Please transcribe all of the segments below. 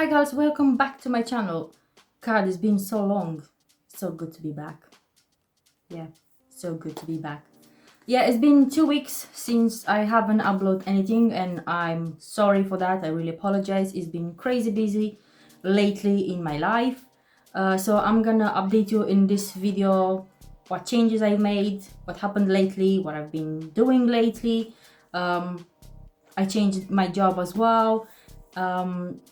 Hi guys, welcome back to my channel. God, it's been so long. So good to be back. Yeah, so good to be back. Yeah, it's been 2 weeks since I haven't uploaded anything and I'm sorry for that. I really apologize. It's been crazy busy lately in my life. So I'm gonna update you in this video what changes I made, what happened lately, what I've been doing lately. I changed my job as well.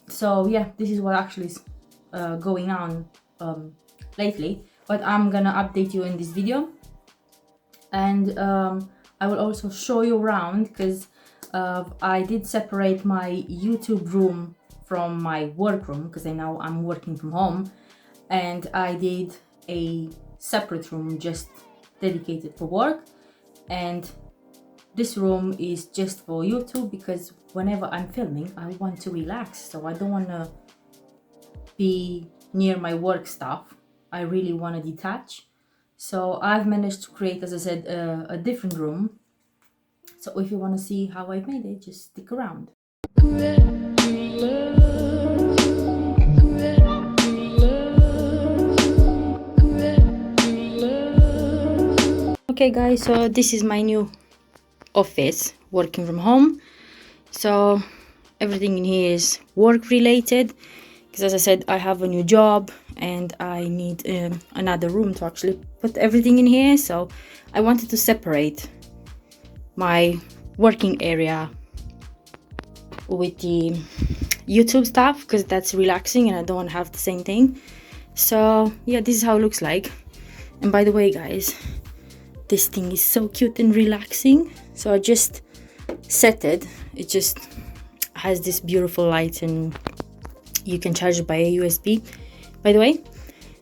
So yeah, this is what actually is going on lately, but I'm gonna update you in this video. And I will also show you around because I did separate my YouTube room from my work room because I know I'm working from home, and I did a separate room just dedicated for work, and this room is just for YouTube because whenever I'm filming I want to relax, so I don't want to be near my work stuff. I really want to detach. So I've managed to create, as I said, a different room. So if you want to see how I've made it, just stick around. Okay guys, so this is my new office working from home. So everything in here is work related because, as I said, I have a new job and I need another room to actually put everything in here. So I wanted to separate my working area with the YouTube stuff because that's relaxing and I don't want to have the same thing. So yeah, this is how it looks like. And by the way guys, this thing is so cute and relaxing. So I just set it. It just has this beautiful light and you can charge it by a USB, by the way.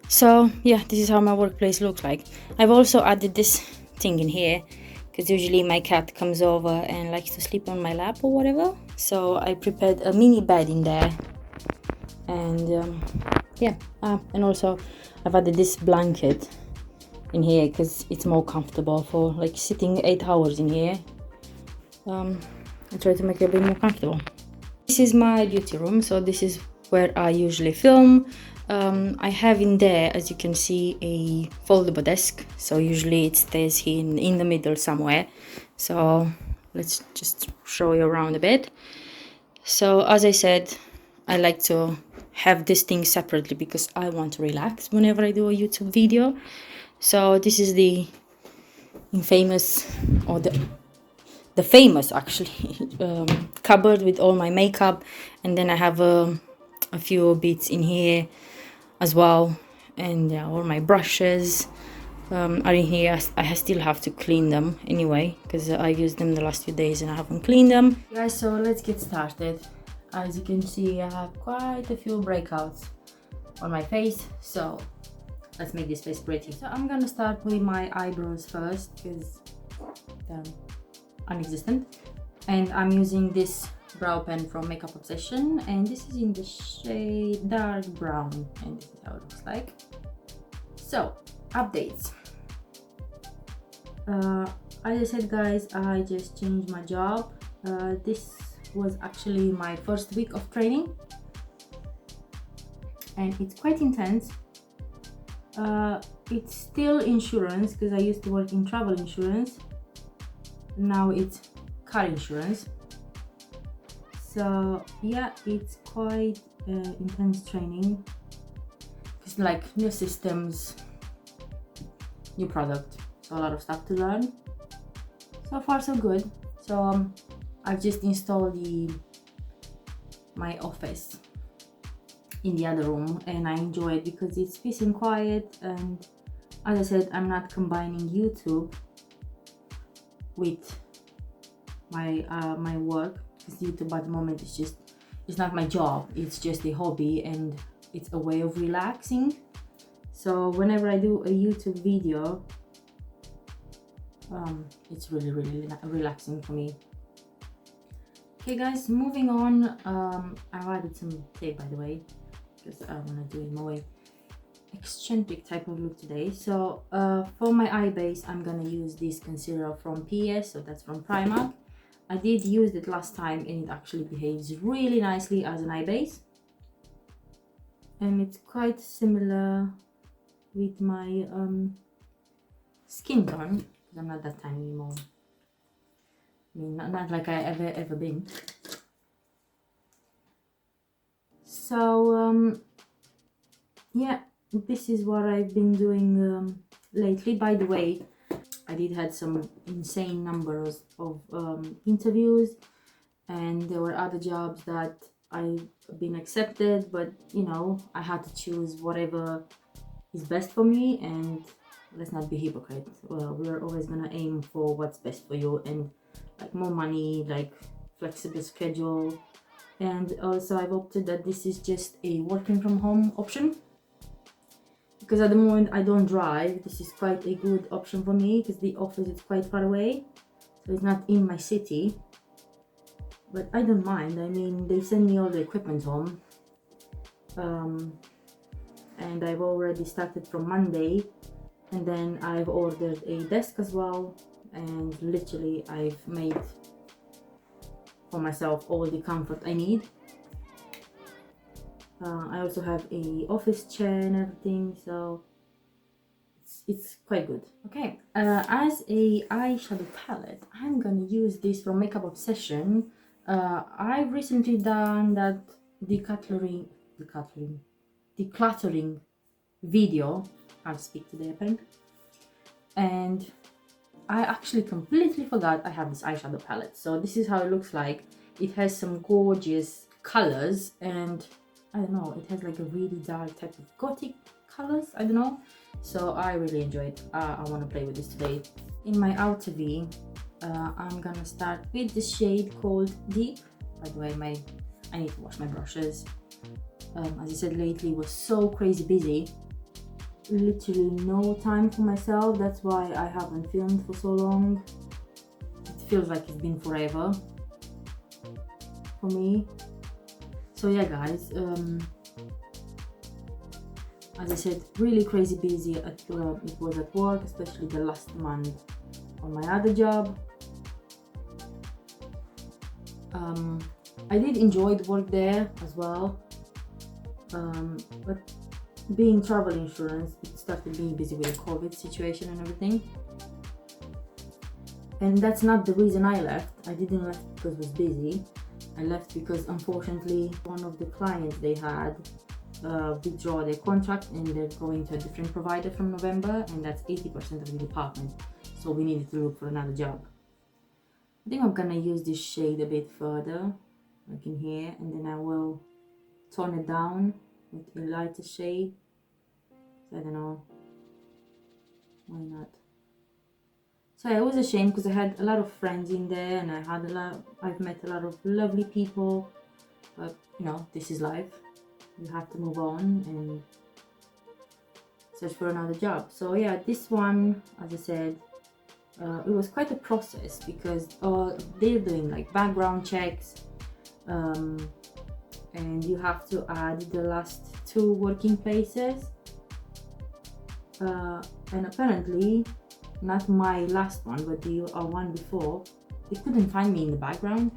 So yeah, this is how my workplace looks like. I've also added this thing in here because usually my cat comes over and likes to sleep on my lap or whatever. So I prepared a mini bed in there, and yeah, and also I've added this blanket in here because it's more comfortable for like sitting 8 hours in here. I try to make it a bit more comfortable. This is my beauty room, so this is where I usually film. I have in there, as you can see, a foldable desk, so usually it stays here in the middle somewhere. So let's just show you around a bit. So as I said, I like to have this thing separately because I want to relax whenever I do a YouTube video. So this is the infamous, or the famous actually cupboard with all my makeup, and then I have a few bits in here as well, and yeah, all my brushes are in here. I still have to clean them anyway because I used them the last few days and I haven't cleaned them. Guys, so let's get started. As you can see, I have quite a few breakouts on my face, so let's make this face pretty. So I'm gonna start with my eyebrows first because they're non-existent, and I'm using this brow pen from Makeup Obsession, and this is in the shade dark brown, and this is how it looks like. So updates. As I said guys, I just changed my job. This was actually my first week of training and it's quite intense. It's still insurance because I used to work in travel insurance. Now it's car insurance. So yeah, it's quite intense training. It's like new systems, new product, so a lot of stuff to learn. So far so good. So I've just installed my office in the other room and I enjoy it because it's peace and quiet, and as I said, I'm not combining YouTube with my my work because YouTube at the moment is just, it's not my job, it's just a hobby and it's a way of relaxing. So whenever I do a YouTube video, it's really relaxing for me. Okay guys, moving on. I added some tape, by the way, because I want to do a more eccentric type of look today. So for my eye base, I'm gonna use this concealer from PS, so that's from Primark. I did use it last time and it actually behaves really nicely as an eye base. and it's quite similar with my skin tone, because I'm not that tiny anymore. I mean, not like I ever been. So yeah, this is what I've been doing lately. By the way, I did had some insane numbers of interviews, and there were other jobs that I've been accepted, but you know, I had to choose whatever is best for me, and let's not be hypocrite. Well, we're always gonna aim for what's best for you, and like more money, like flexible schedule. And also I've opted that this is just a working from home option, because at the moment I don't drive. This is quite a good option for me because the office is quite far away, so it's not in my city, but I don't mind. I mean, they send me all the equipment home, and I've already started from Monday, and then I've ordered a desk as well, and literally I've made for myself all the comfort I need. I also have a office chair and everything, so it's quite good. Okay, as a eyeshadow palette, I'm gonna use this from Makeup Obsession. I've recently done that decluttering video. I'll speak today apparently, and I actually completely forgot I have this eyeshadow palette. So this is how it looks like. It has some gorgeous colors, and I don't know, it has like a really dark type of gothic colors, I don't know. So I really enjoy it. I want to play with this today. In my outer V, I'm gonna start with the shade called Deep. By the way, I need to wash my brushes. As I said, lately was so crazy busy. Literally no time for myself. That's why I haven't filmed for so long. It feels like it's been forever for me. So yeah guys, as I said, really crazy busy it was at work, especially the last month on my other job. I did enjoy the work there as well, but being travel insurance, it started being busy with the COVID situation and everything. And that's not the reason I left. I didn't left because it was busy. I left because unfortunately one of the clients they had withdraw their contract, and they're going to a different provider from November, and that's 80% of the department. So we needed to look for another job. I think I'm gonna use this shade a bit further, like in here, and then I will tone it down with a lighter shade. So I don't know, why not? So it was a shame because I had a lot of friends in there, and I've met a lot of lovely people, but you know, this is life. You have to move on and search for another job. So yeah, this one, as I said, it was quite a process because they're doing like background checks, and you have to add the last 2 working places, and apparently not my last one, but the one before, they couldn't find me in the background.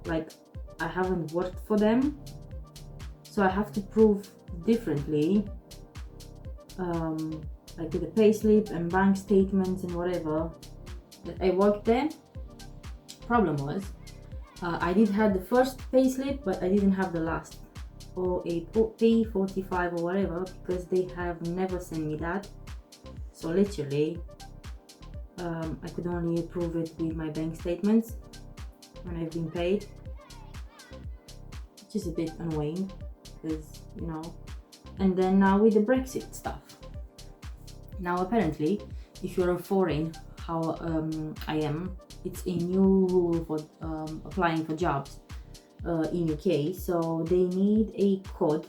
Like, I haven't worked for them, so I have to prove differently, like with a payslip and bank statements and whatever, that I worked there. Problem was, I did have the first payslip, but I didn't have the last, or a P45 or whatever, because they have never sent me that. So literally, I could only approve it with my bank statements when I've been paid, which is a bit annoying, because you know. And then now with the Brexit stuff. Now apparently, if you're a foreign, how I am, it's a new rule for applying for jobs in UK. So they need a code.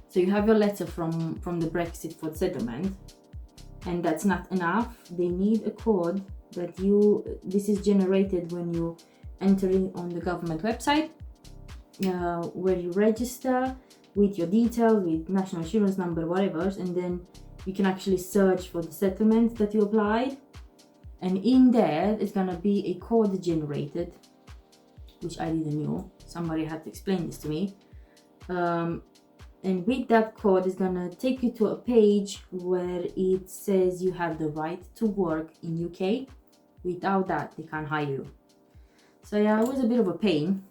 So you have your letter from the Brexit for settlement, and that's not enough. They need a code that this is generated when you enter in on the government website, where you register with your details, with national insurance number, whatever, and then you can actually search for the settlement that you applied, and in there it's gonna be a code generated, which I didn't know. Somebody had to explain this to me. And with that code, it's gonna take you to a page where it says you have the right to work in UK. Without that, they can't hire you. So yeah, it was a bit of a pain,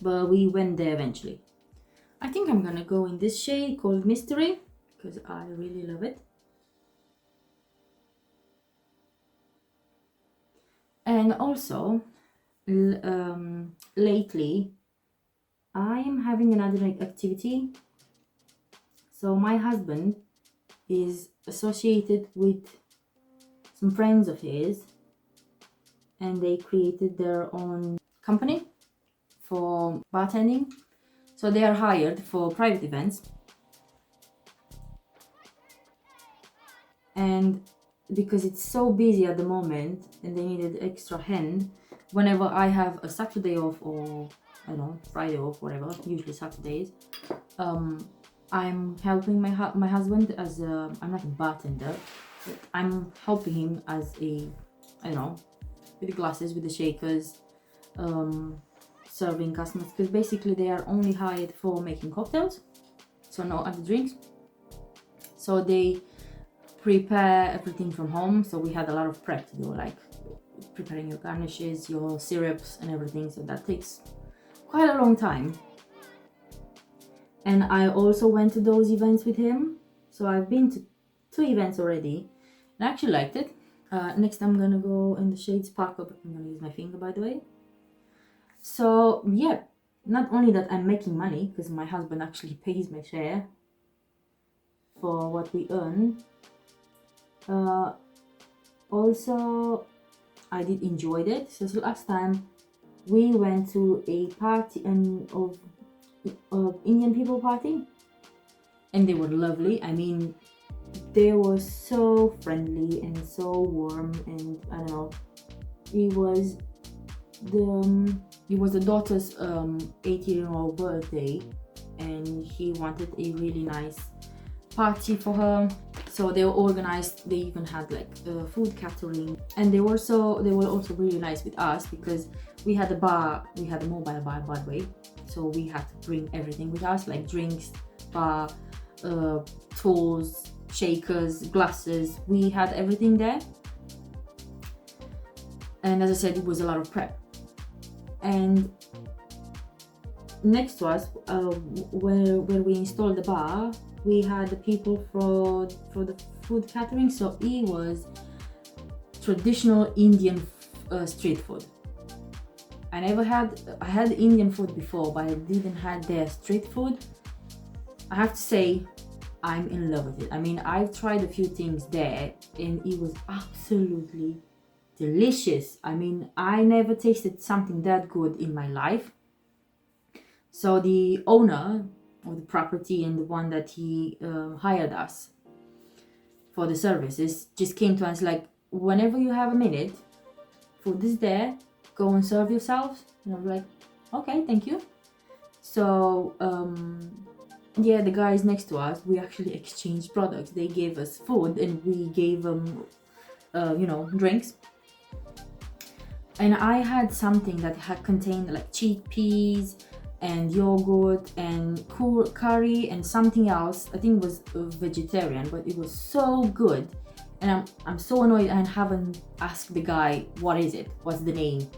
but we went there eventually. I think I'm gonna go in this shade called Mystery because I really love it. And also, lately, I am having another activity. So my husband is associated with some friends of his, and they created their own company for bartending. So they are hired for private events. And because it's so busy at the moment and they needed extra hand, whenever I have a Saturday off or I don't know, Friday off, whatever, usually Saturdays, I'm helping my husband as a, I'm not a bartender, but I'm helping him as a, I don't know, with the glasses, with the shakers, serving customers, because basically they are only hired for making cocktails, so no other drinks. So they prepare everything from home, so we had a lot of prep to do, like preparing your garnishes, your syrups and everything, so that takes quite a long time. And I also went to those events with him, so I've been to 2 events already and I actually liked it. Next I'm gonna go in the shade Sparkle, but I'm gonna use my finger, by the way. So yeah, not only that I'm making money because my husband actually pays my share for what we earn, also I did enjoy it. So last time we went to a party of Indian people party, and they were lovely. I mean, they were so friendly and so warm, and I don't know, it was the daughter's 18-year-old birthday, and he wanted a really nice party for her. So they were organized. They even had like food catering, and they were also really nice with us because we had a bar, we had a mobile bar, by the way. So we had to bring everything with us, like drinks, bar, tools, shakers, glasses. We had everything there. And as I said, it was a lot of prep. And next to us, where we installed the bar, we had the people for the food catering. So it was traditional Indian street food. I had Indian food before, but I didn't have their street food. I have to say, I'm in love with it. I mean, I've tried a few things there and it was absolutely delicious. I mean, I never tasted something that good in my life. So the owner of the property and the one that he hired us for the services just came to us like, whenever you have a minute, food is there, go and serve yourselves. And I was like, okay, thank you. So yeah, the guys next to us, we actually exchanged products. They gave us food and we gave them drinks. And I had something that had contained like chickpeas and yogurt and curry and something else. I think it was vegetarian, but it was so good. And I'm so annoyed I haven't asked the guy, what is it? What's the name?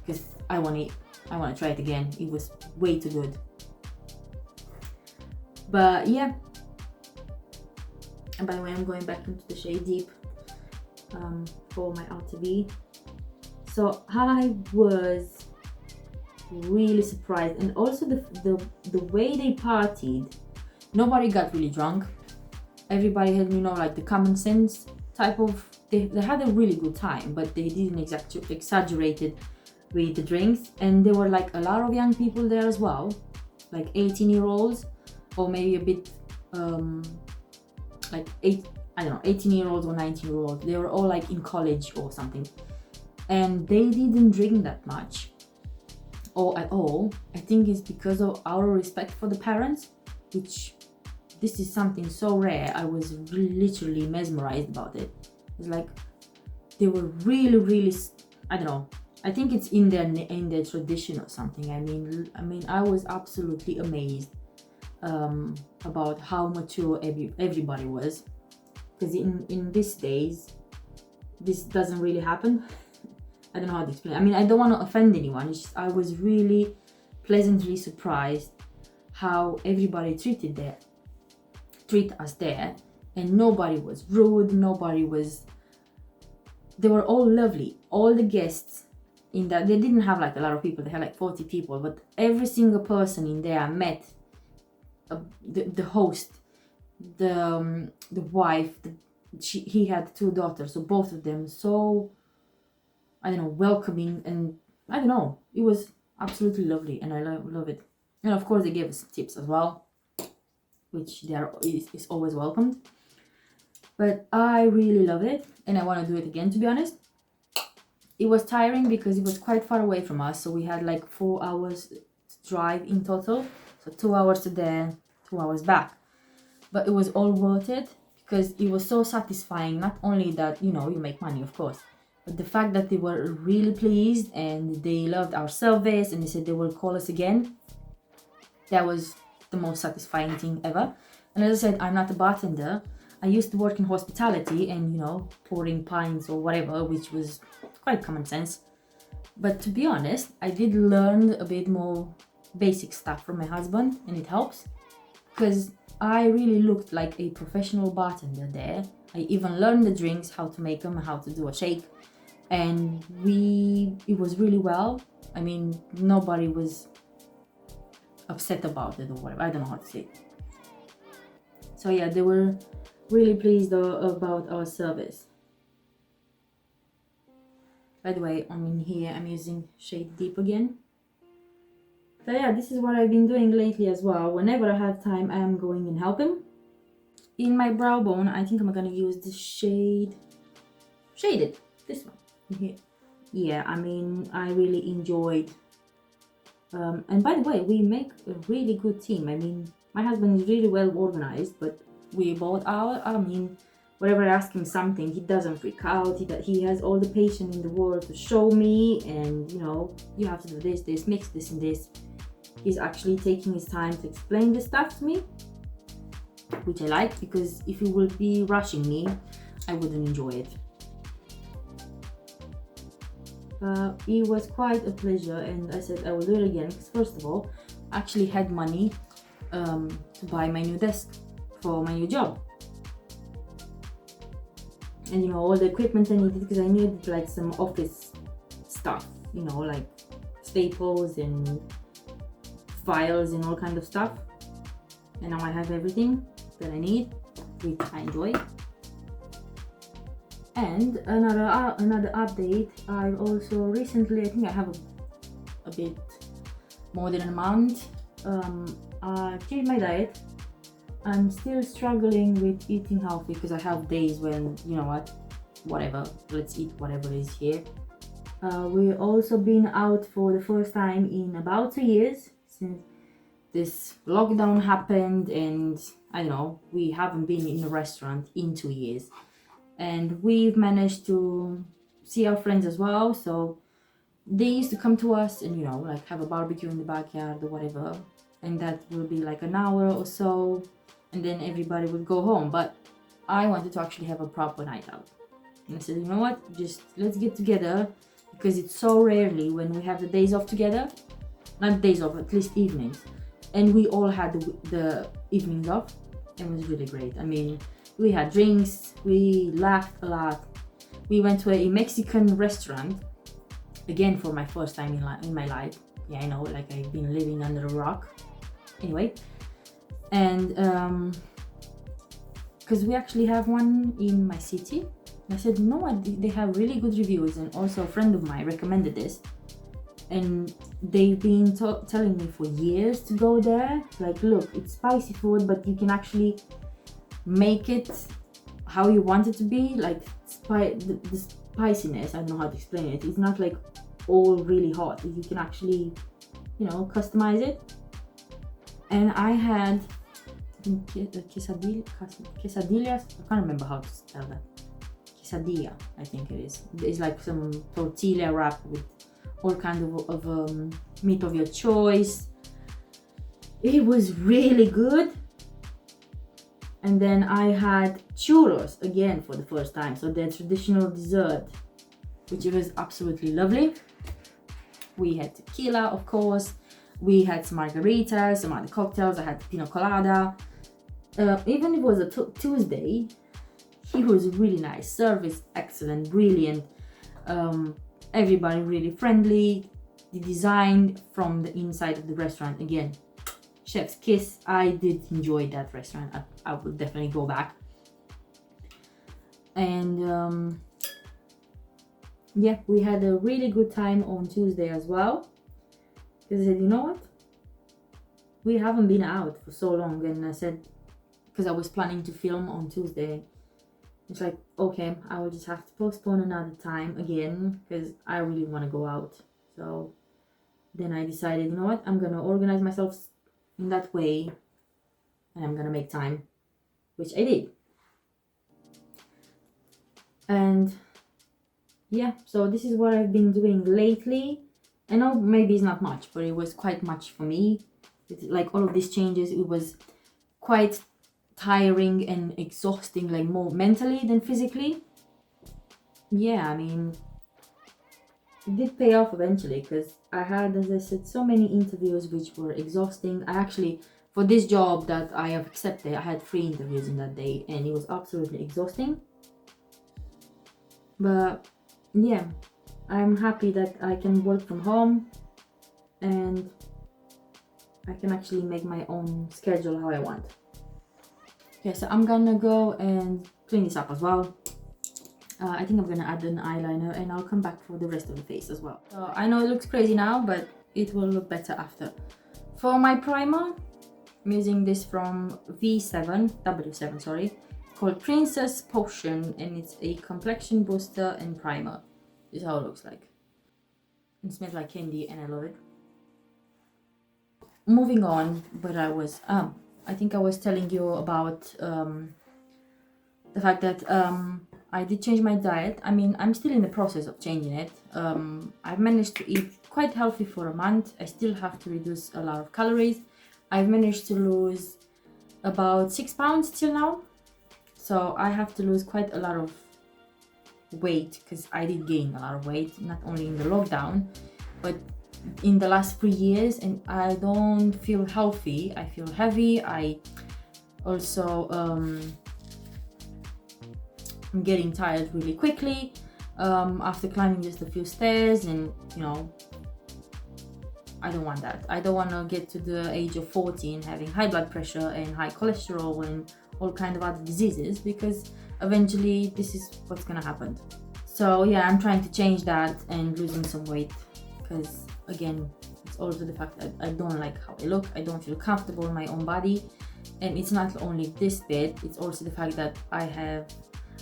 Because I want to try it again. It was way too good. But yeah. And by the way, I'm going back into the shade Deep for my RTV. So I was really surprised, and also the way they partied. Nobody got really drunk. Everybody had, like the common sense type of. They had a really good time, but they didn't exaggerate it with the drinks. And there were like a lot of young people there as well, like 18-year-olds, or maybe a bit like 18-year-olds or 19-year-olds. They were all like in college or something, and they didn't drink that much or at all. I think it's because of our respect for the parents, which this is something so rare. I was literally mesmerized about it. It's like they were really, really, I don't know, I think it's in their tradition or something. I mean, I was absolutely amazed about how mature everybody was, because in these days this doesn't really happen. I don't know how to explain. I mean, I don't want to offend anyone. It's just, I was really pleasantly surprised how everybody treat us there, and nobody was rude. They were all lovely. All the guests in that, they didn't have like a lot of people. They had like 40 people, but every single person in there I met, the host, the wife, he had 2 daughters, so both of them so, I don't know, welcoming, and I don't know, it was absolutely lovely, and I love it. And of course they gave us tips as well, which is always welcomed. But I really love it, and I want to do it again, to be honest. It was tiring because it was quite far away from us, so we had like 4 hours drive in total, so 2 hours to there, 2 hours back. But it was all worth it, because it was so satisfying. Not only that, you know, you make money, of course, but the fact that they were really pleased and they loved our service and they said they will call us again. That was the most satisfying thing ever. And as I said, I'm not a bartender. I used to work in hospitality and, you know, pouring pints or whatever, which was quite common sense. But to be honest, I did learn a bit more basic stuff from my husband, and it helps, because I really looked like a professional bartender there. I even learned the drinks, how to make them, how to do a shake, and it was really well. I mean, nobody was upset about it or whatever. I don't know how to say it. So yeah, they were really pleased about our service. By the way, I'm in here, I'm using shade Deep again. So yeah, this is what I've been doing lately as well. Whenever I have time, I am going and helping. In my brow bone, I think I'm gonna use the Shaded, this one here. Yeah, I mean, I really enjoyed. And by the way, we make a really good team. I mean, my husband is really well organized, but we both are. I mean, whenever I ask him something, he doesn't freak out. He has all the patience in the world to show me, and you know, you have to do this, mix this and this. He's actually taking his time to explain the stuff to me, which I like, because if he would be rushing me, I wouldn't enjoy it. It was quite a pleasure, and I said I will do it again, because first of all, I actually had money to buy my new desk for my new job. And you know, all the equipment I needed, because I needed like some office stuff, you know, like staples and files and all kind of stuff. And now I have everything that I need, which I enjoy. And another update, I also recently, I think I have a bit more than a month, I changed my diet. I'm still struggling with eating healthy, because I have days when, you know what, whatever, let's eat whatever is here. We've also been out for the first time in about 2 years since this lockdown happened, and I don't know, we haven't been in a restaurant in 2 years. And we've managed to see our friends as well, so they used to come to us and, you know, like have a barbecue in the backyard or whatever, and that will be like an hour or so, and then everybody would go home. But I wanted to actually have a proper night out, and I said, you know what, just let's get together, because it's so rarely when we have the days off together, not days off, at least evenings, and we all had the evenings off. It was really great. I mean, we had drinks, we laughed a lot. We went to a Mexican restaurant, again for my first time in my life. Yeah, I know, like I've been living under a rock. Anyway, and because we actually have one in my city. And I said, you know what, they have really good reviews, and also a friend of mine recommended this. And they've been telling me for years to go there. Like, look, it's spicy food, but you can actually make it how you want it to be. Like the spiciness, I don't know how to explain it. It's not like all really hot. You can actually, you know, customize it. And I had quesadillas. I can't remember how to spell that. Quesadilla, I think it is. It's like some tortilla wrapped with all kind of meat of your choice. It was really good. And then I had churros again for the first time, so the traditional dessert, which was absolutely lovely. We had tequila, of course. We had some margaritas, some other cocktails. I had pina colada. Even if it was a Tuesday, he was really nice. Service excellent, brilliant. Everybody really friendly. The design from the inside of the restaurant, again, chef's kiss. I did enjoy that restaurant. I would definitely go back. And yeah, we had a really good time on Tuesday as well. Because I said, you know what? We haven't been out for so long. And I said, because I was planning to film on Tuesday, it's like, okay, I will just have to postpone another time again because I really want to go out. So then I decided, you know what? I'm going to organize myself in that way and I'm going to make time, which I did. And yeah, so this is what I've been doing lately. I know maybe it's not much, but it was quite much for me. It's like all of these changes, it was quite tiring and exhausting, like more mentally than physically. Yeah, I mean, it did pay off eventually because I had, as I said, so many interviews which were exhausting. I actually, for this job that I have accepted, I had 3 interviews in that day and it was absolutely exhausting. But yeah, I'm happy that I can work from home and I can actually make my own schedule how I want. Okay, so I'm gonna go and clean this up as well. I think I'm gonna add an eyeliner and I'll come back for the rest of the face as well. So I know it looks crazy now, but it will look better after. For my primer, I'm using this from W7, sorry, called Princess Potion, and it's a complexion booster and primer. This is how it looks like. It smells like candy and I love it. Moving on, but I think I was telling you about the fact that I did change my diet. I mean, I'm still in the process of changing it. I've managed to eat quite healthy for a month. I still have to reduce a lot of calories. I've managed to lose about 6 pounds till now. So I have to lose quite a lot of weight because I did gain a lot of weight, not only in the lockdown, but in the last 3 years, and I don't feel healthy. I feel heavy. I also I'm getting tired really quickly after climbing just a few stairs, and you know, I don't want that. I don't want to get to the age of 40 and having high blood pressure and high cholesterol and all kind of other diseases, because eventually this is what's gonna happen. So yeah, I'm trying to change that and losing some weight, because again, it's also the fact that I don't like how I look. I don't feel comfortable in my own body, and it's not only this bit, it's also the fact that I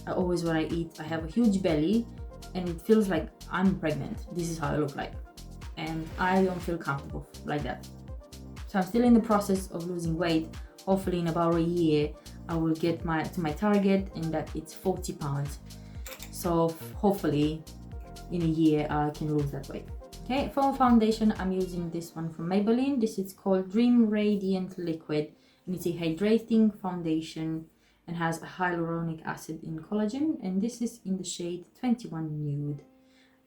always, when I eat, I have a huge belly and it feels like I'm pregnant. This is how I look like, and I don't feel comfortable like that. So I'm still in the process of losing weight. Hopefully in about a year I will get to my target, and that it's 40 pounds. So hopefully in a year I can lose that weight. Okay, for foundation, I'm using this one from Maybelline. This is called Dream Radiant Liquid, and it's a hydrating foundation and has a hyaluronic acid in collagen, and this is in the shade 21 Nude,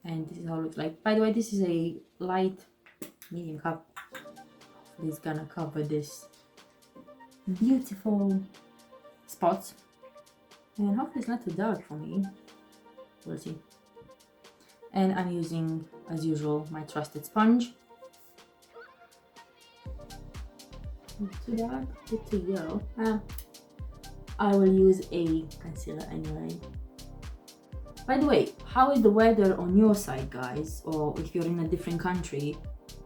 and this is how it looks like. By the way, this is a light medium cup. It's gonna cover this beautiful spots, and hopefully it's not too dark for me. We'll see. And I'm using, as usual, my trusted sponge. Not too dark, not too yellow. I will use a concealer anyway. By the way, how is the weather on your side, guys? Or if you're in a different country,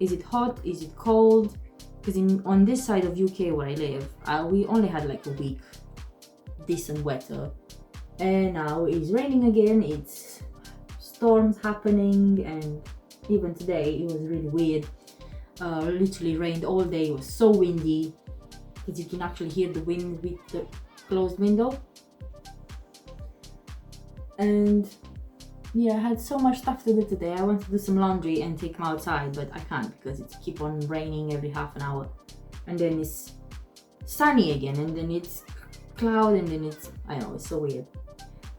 is it hot? Is it cold? Because on this side of UK where I live, we only had like a week decent weather, and now it's raining again. It's storms happening, and even today it was really weird. Literally rained all day. It was so windy because you can actually hear the wind with the closed window. And yeah, I had so much stuff to do today. I want to do some laundry and take them outside, but I can't because it keep on raining every half an hour, and then it's sunny again, and then it's cloud, and then it's, I know, it's so weird.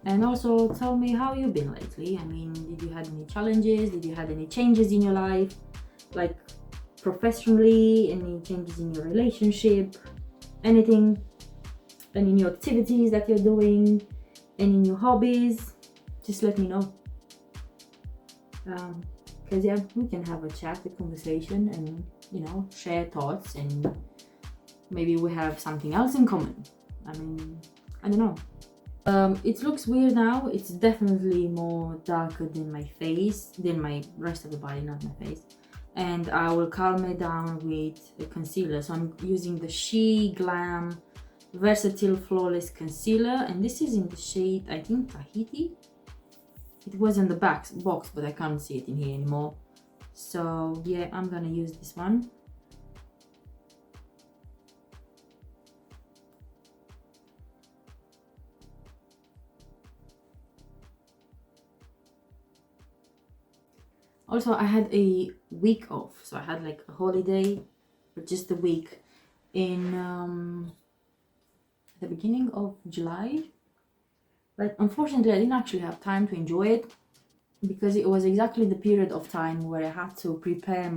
And also tell me how you've been lately. I mean, did you had any challenges? Did you had any changes in your life, like professionally? Any changes in your relationship? Anything? Any new activities that you're doing? Any new hobbies? Just let me know. Because yeah, we can have a chat, a conversation, and you know, share thoughts, and maybe we have something else in common. I mean, I don't know. It looks weird now. It's definitely more darker than my face, than my rest of the body, not my face. And I will calm it down with a concealer. So I'm using the Sheglam Versatile Flawless Concealer, and this is in the shade, I think, Tahiti. It was in the box, but I can't see it in here anymore. So yeah, I'm gonna use this one. Also, I had a week off, so I had like a holiday for just a week in the beginning of July. But unfortunately, I didn't actually have time to enjoy it because it was exactly the period of time where I had to prepare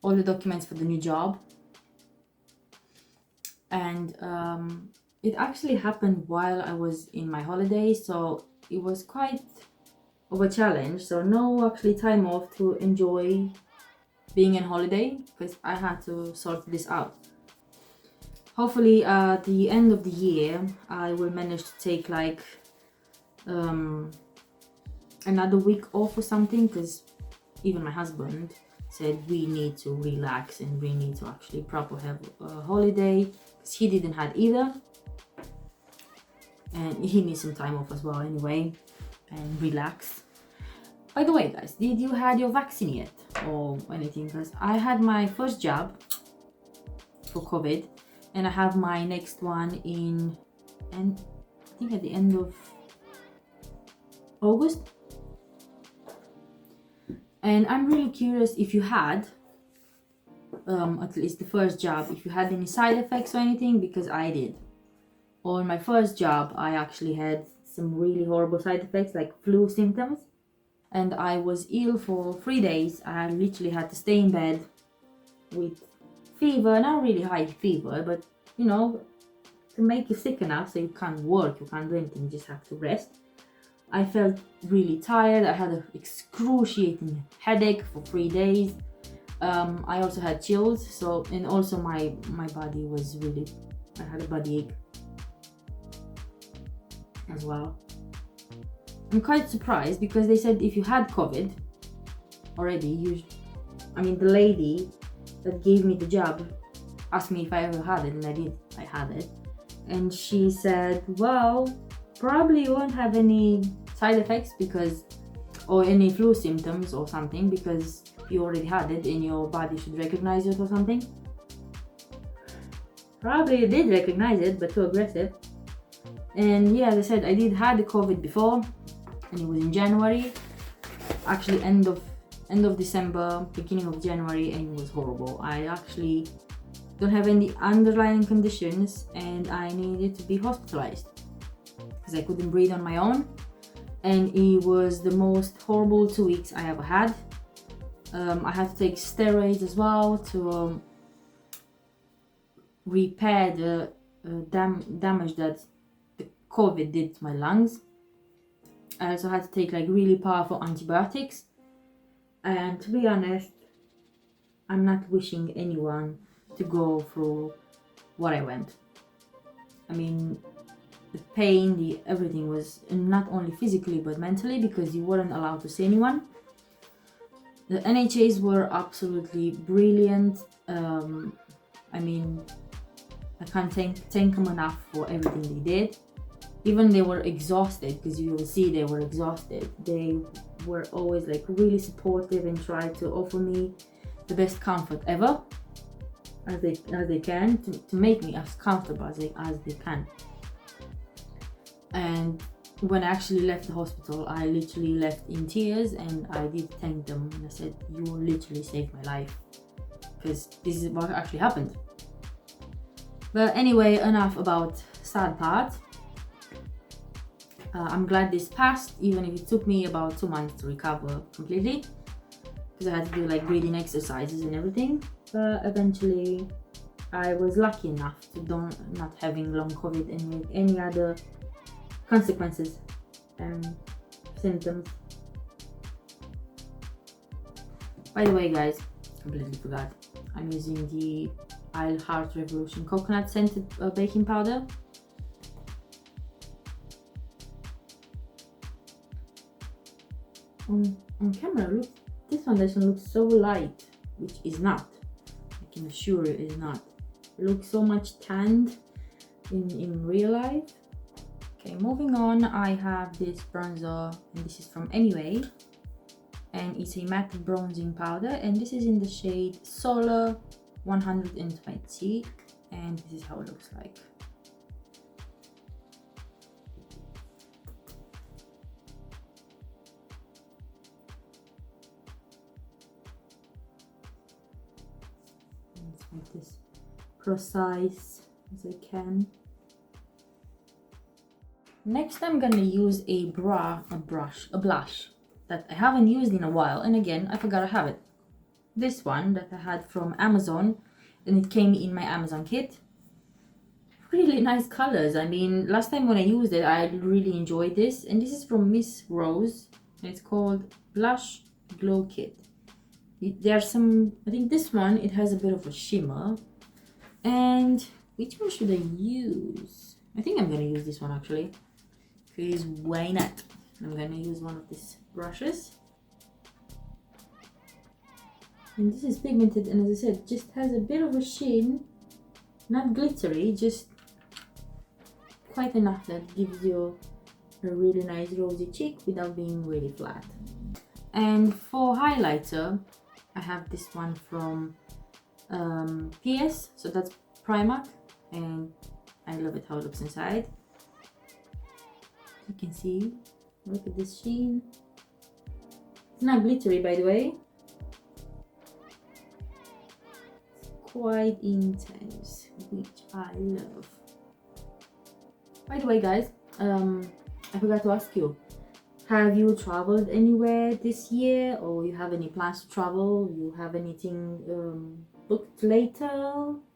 all the documents for the new job. And it actually happened while I was in my holiday, so it was quite of a challenge. So no actually time off to enjoy being on holiday because I had to sort this out. Hopefully at the end of the year I will manage to take like another week off or something, because even my husband said we need to relax and we need to actually proper have a holiday, because he didn't have either, and he needs some time off as well anyway, and relax. By the way guys, did you had your vaccine yet or anything? Because I had my first jab for COVID, and I have my next one in, and I think at the end of August. And I'm really curious if you had, at least the first jab, if you had any side effects or anything, because I did. On my first jab, I actually had some really horrible side effects like flu symptoms. And I was ill for 3 days. I literally had to stay in bed with fever, not really high fever, but you know, to make you sick enough so you can't work, you can't do anything, you just have to rest. I felt really tired. I had an excruciating headache for 3 days. I also had chills, so, and also my body was really, I had a body ache as well. I'm quite surprised because they said if you had COVID already, I mean, the lady that gave me the jab asked me if I ever had it, and I did. I had it, and she said, well, probably you won't have any side effects because, or any flu symptoms or something, because you already had it and your body should recognize it or something. Probably you did recognize it, but too aggressive. And yeah, as I said, I did had the COVID before, and it was in January, actually end of December, beginning of January, and it was horrible. I actually don't have any underlying conditions, and I needed to be hospitalized because I couldn't breathe on my own, and it was the most horrible 2 weeks I ever had. I had to take steroids as well to repair the damage that the COVID did to my lungs. I also had to take like really powerful antibiotics, and to be honest, I'm not wishing anyone to go through what I went. I mean, the pain, the everything was not only physically but mentally, because you weren't allowed to see anyone. The NHAs were absolutely brilliant. I mean, I can't thank them enough for everything they did. Even they were exhausted, because you will see they were exhausted. They were always like really supportive and tried to offer me the best comfort ever, as they can, to make me as comfortable as they can. And when I actually left the hospital, I literally left in tears, and I did thank them, and I said, you literally saved my life, because this is what actually happened. But anyway, enough about sad part. I'm glad this passed, even if it took me about 2 months to recover completely, because I had to do like breathing exercises and everything. But eventually I was lucky enough to not having long COVID and any other consequences and symptoms. By the way, guys, completely forgot, I'm using the Heart Revolution coconut scented baking powder. On camera, look, this foundation looks so light, which is not. I can assure you, it is not. It looks so much tanned in real life. Okay, moving on, I have this bronzer, and this is from Anyway, and it's a matte bronzing powder, and this is in the shade Solar 120, and this is how it looks like. Let's make this precise as I can. Next, I'm gonna use a blush that I haven't used in a while, and again, I forgot I have it. This one that I had from Amazon, and it came in my Amazon kit. Really nice colors. I mean, last time when I used it, I really enjoyed this, and this is from Miss Rose, and it's called Blush Glow Kit. There's some, I think this one, it has a bit of a shimmer. And which one should I use? I think I'm gonna use this one actually, because why not? I'm gonna use one of these brushes. And this is pigmented, and as I said, just has a bit of a sheen, not glittery, just quite enough that gives you a really nice rosy cheek without being really flat. And for highlighter, I have this one from PS, so that's Primark, and I love it how it looks inside. You can see, look at this sheen. It's not glittery, by the way. It's quite intense, which I love. By the way, guys, I forgot to ask you, have you traveled anywhere this year, or you have any plans to travel? You have anything booked later,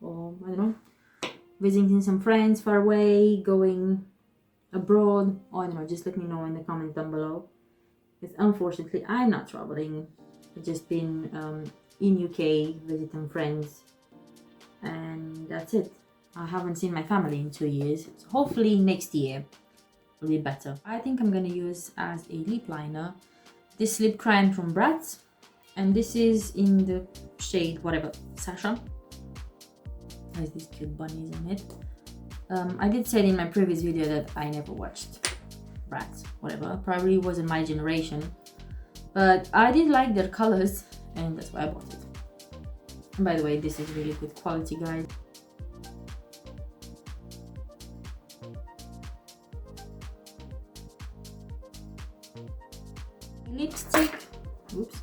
or I don't know, visiting some friends far away, going abroad, or I don't know, just let me know in the comments down below. Because unfortunately, I'm not traveling. I've just been in UK visiting friends, and that's it. I haven't seen my family in 2 years, so hopefully next year will be better. I think I'm gonna use as a lip liner this lip crayon from Bratz, and this is in the shade whatever, Sasha. Has these cute bunnies on it. I did say in my previous video that I never watched Bratz, whatever, probably wasn't my generation, but I did like their colors, and that's why I bought it. And by the way, this is really good quality, guys. Lipstick, oops,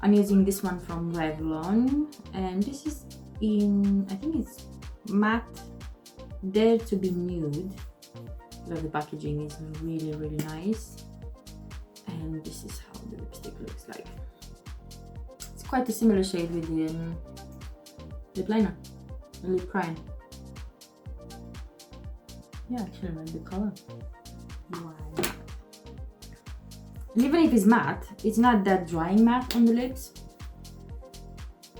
I'm using this one from Revlon, and this is in, I think it's matte Dare to be Nude. Love the packaging, is really nice, and this is how the lipstick looks like. It's quite a similar shade with the lip liner, the lip crayon. Yeah, actually I like the color. Wow. And even if it's matte, it's not that drying matte on the lips.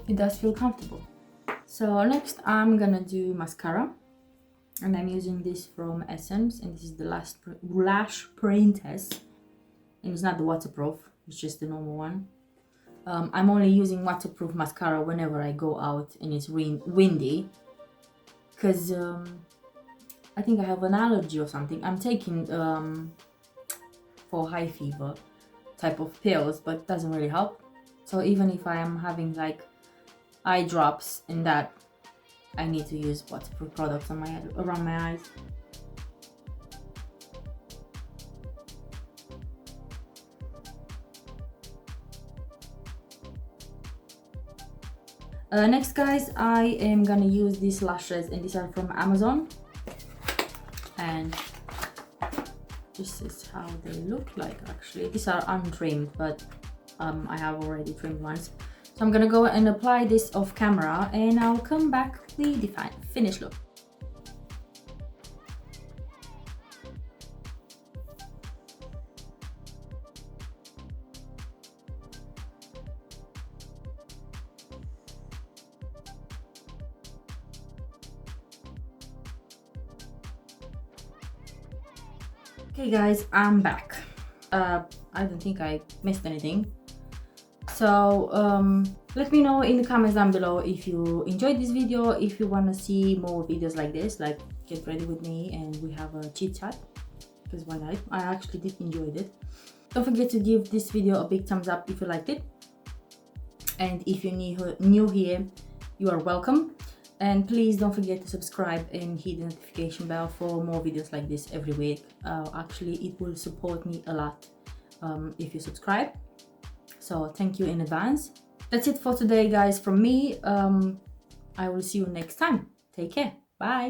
It does feel comfortable. So next I'm gonna do mascara, and I'm using this from Essence, and this is the Lash Princess, and it's not the waterproof, it's just the normal one. I'm only using waterproof mascara whenever I go out and it's windy, because I think I have an allergy or something. I'm taking for high fever type of pills, but it doesn't really help. So even if I am having like eye drops and that, I need to use waterproof products on around my eyes. Next guys, I am gonna use these lashes, and these are from Amazon, and this is how they look like. Actually, these are untrimmed, but I have already trimmed ones. So I'm gonna go and apply this off camera, and I'll come back with the finished look. Okay guys, I'm back. I don't think I missed anything. So let me know in the comments down below if you enjoyed this video, if you want to see more videos like this, like get ready with me and we have a chit chat, because why not? I actually did enjoy it. Don't forget to give this video a big thumbs up if you liked it, and if you're new here, you are welcome. And please don't forget to subscribe and hit the notification bell for more videos like this every week. Actually, it will support me a lot if you subscribe. So thank you in advance. That's it for today, guys, from me. I will see you next time. Take care. Bye.